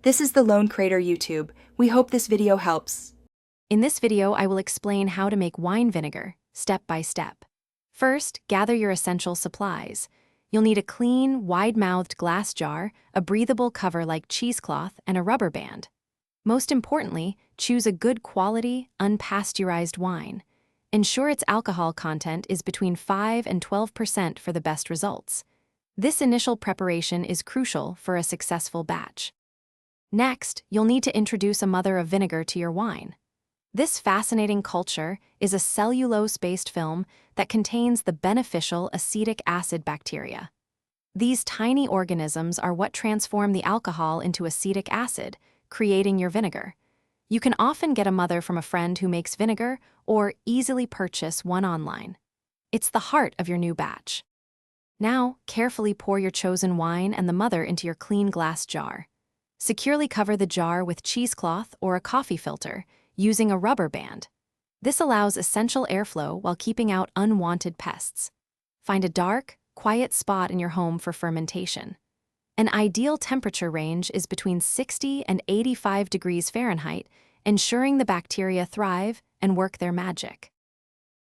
This is the Lone Crater YouTube. We hope this video helps. In this video, I will explain how to make wine vinegar, step by step. First, gather your essential supplies. You'll need a clean, wide-mouthed glass jar, a breathable cover like cheesecloth, and a rubber band. Most importantly, choose a good quality, unpasteurized wine. Ensure its alcohol content is between 5 and 12% for the best results. This initial preparation is crucial for a successful batch. Next, you'll need to introduce a mother of vinegar to your wine. This fascinating culture is a cellulose-based film that contains the beneficial acetic acid bacteria. These tiny organisms are what transform the alcohol into acetic acid, creating your vinegar. You can often get a mother from a friend who makes vinegar or easily purchase one online. It's the heart of your new batch. Now, carefully pour your chosen wine and the mother into your clean glass jar. Securely cover the jar with cheesecloth or a coffee filter, using a rubber band. This allows essential airflow while keeping out unwanted pests. Find a dark, quiet spot in your home for fermentation. An ideal temperature range is between 60 and 85 degrees Fahrenheit, ensuring the bacteria thrive and work their magic.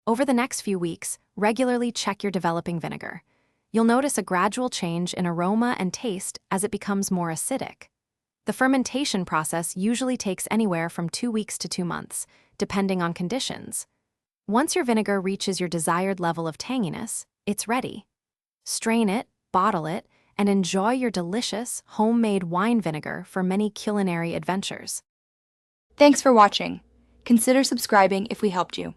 Over the next few weeks, regularly check your developing vinegar. You'll notice a gradual change in aroma and taste as it becomes more acidic. The fermentation process usually takes anywhere from 2 weeks to 2 months, depending on conditions. Once your vinegar reaches your desired level of tanginess, it's ready. Strain it, bottle it, and enjoy your delicious, homemade wine vinegar for many culinary adventures. Thanks for watching. Consider subscribing if we helped you.